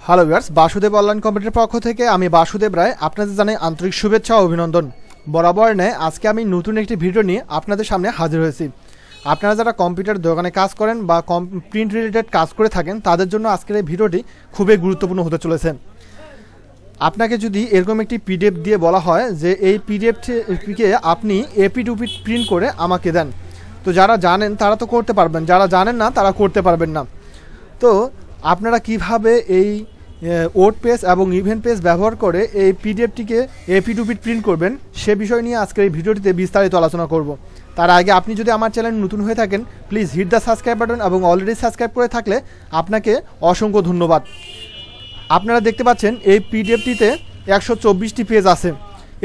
Hello viewers, Basudeb online computer পক্ষ থেকে আমি বাসুদেব রায় আপনাদের জানাই আন্তরিক শুভেচ্ছা ও অভিনন্দন। বরাবর নেয় আজকে আমি নতুন একটি ভিডিও নিয়ে আপনাদের সামনে হাজির হয়েছি। আপনারা যারা কম্পিউটার দোকানে কাজ করেন বা প্রিন্ট রিলেটেড কাজ করে থাকেন তাদের জন্য আজকের এই ভিডিওটি খুবই গুরুত্বপূর্ণ হতে চলেছে। আপনাকে যদি এরকম একটি পিডিএফ দিয়ে বলা হয় যে এই পিডিএফটিকে আপনি এপি টু পি প্রিন্ট করে আমাকে দেন, তো যারা জানেন তারা তো করতে পারবেন, যারা জানেন না তারা করতে পারবেন না। তো আপনারা কিভাবে এই ওয়ার্ড পেজ এবং ইভেন্ট পেজ ব্যবহার করে এই পিডিএফটিকে এপি টু পি প্রিন্ট করবেন সে বিষয় নিয়ে আজকের এই ভিডিওটিতে বিস্তারিত আলোচনা করব। তার আগে আপনি যদি আমার চ্যানেল নতুন হয়ে থাকেন please hit the subscribe button এবং অলরেডি সাবস্ক্রাইব করে থাকলে আপনাকে অসংখ্য ধন্যবাদ। আপনারা দেখতে পাচ্ছেন এই পিডিএফটিতে 124টি পেজ আছে।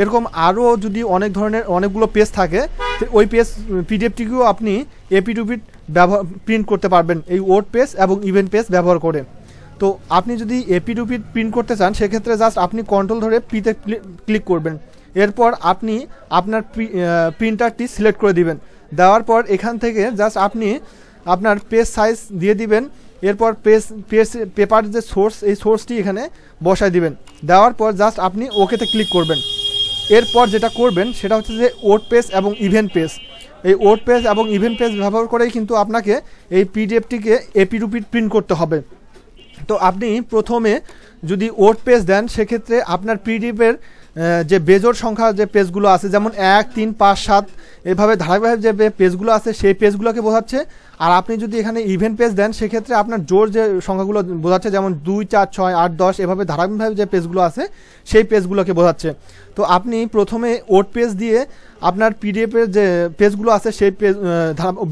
এরকম আরও যদি অনেক ধরনের অনেকগুলো পেজ থাকে ওই পিডিএফটিকেও আপনি এপি টু পি প্রিন্ট করতে পারবেন এই ওয়ার্ড পেজ এবং ইভেন্ট পেজ ব্যবহার করে। তো আপনি যদি এপি টু পি প্রিন্ট করতে চান সেক্ষেত্রে জাস্ট আপনি কন্ট্রোল ধরে পিতে ক্লিক করবেন, এরপর আপনি আপনার প্রিন্টারটি সিলেক্ট করে দিবেন। দেওয়ার পর এখান থেকে জাস্ট আপনি আপনার পেজ সাইজ দিয়ে দিবেন, এরপর পেপার যে সোর্স এই সোর্সটি এখানে বসায় দিবেন। দেওয়ার পর জাস্ট আপনি ওকেতে ক্লিক করবেন। এরপর যেটা করবেন সেটা হচ্ছে যে ওয়ার্ড পেজ এবং ইভেন্ট পেজ, এই ওয়ার্ড পেজ এবং ইভেন্ট পেজ ব্যবহার করেই কিন্তু আপনাকে এই পিডিএফটিকে এপি টু পি প্রিন্ট করতে হবে। তো আপনি প্রথমে যদি ওয়ার্ড পেজ দেন সেক্ষেত্রে আপনার পিডিএফের যে বেজোড় সংখ্যা যে পেজগুলো আছে যেমন 1, 3, 5, 7 এভাবে ধারাবাহিক যে পেজগুলো আছে সেই পেজগুলোকে বোঝাচ্ছে। আর আপনি যদি এখানে ইভেন্ট পেজ দেন সেক্ষেত্রে আপনার জোড় যে সংখ্যাগুলো বোঝাচ্ছে যেমন 2, 4, 6, 8, 10 এভাবে ধারাবাহিকভাবে যে পেজগুলো আছে সেই পেজগুলোকে বোঝাচ্ছে। তো আপনি প্রথমে ওয়ার্ড পেজ দিয়ে আপনার পিডিএফের যে পেজগুলো আছে সেই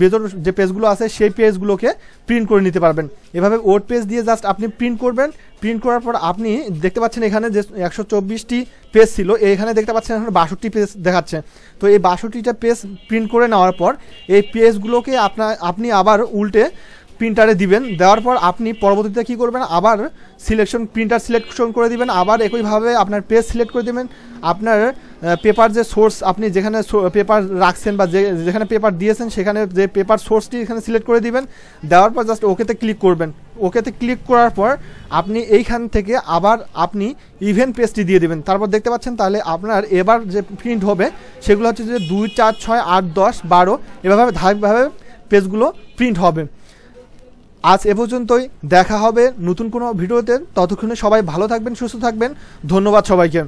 বেজোড় যে পেজগুলো আছে সেই পেজগুলোকে প্রিন্ট করে নিতে পারবেন। এভাবে ওয়ার্ড পেজ দিয়ে জাস্ট আপনি প্রিন্ট করবেন। প্রিন্ট করার পর আপনি দেখতে পাচ্ছেন এখানে যে 124টি পেজ ছিল এখানে দেখতে পাচ্ছেন এখন 62টি পেজ দেখাচ্ছে। তো এই 62টা পেজ প্রিন্ট করে নেওয়ার পর এই পেজগুলোকে আপনি আবার উল্টে প্রিন্টারে দিবেন। দেওয়ার পর আপনি পরবর্তীতে কী করবেন, আবার প্রিন্টার সিলেকশন করে দিবেন, আবার একইভাবে আপনার পেজ সিলেক্ট করে দেবেন। আপনার পেপার যে সোর্স আপনি যেখানে পেপার রাখছেন বা যেখানে পেপার দিয়েছেন সেখানে যে পেপার সোর্সটি এখানে সিলেক্ট করে দিবেন। দেওয়ার পর জাস্ট ওকেতে ক্লিক করবেন। ওকেতে ক্লিক করার পর আপনি এইখান থেকে আবার আপনি ইভেন্ট পেজটি দিয়ে দেবেন। তারপর দেখতে পাচ্ছেন তাহলে আপনার এবার যে প্রিন্ট হবে সেগুলো হচ্ছে যে 2, 4, 6, 8, 10, 12 এভাবে ধারাবাহিকভাবে পেজগুলো প্রিন্ট হবে। আজ এ পর্যন্তই, দেখা হবে নতুন কোনো ভিডিওতে। ততক্ষণে সবাই ভালো থাকবেন, সুস্থ থাকবেন। ধন্যবাদ সবাইকে।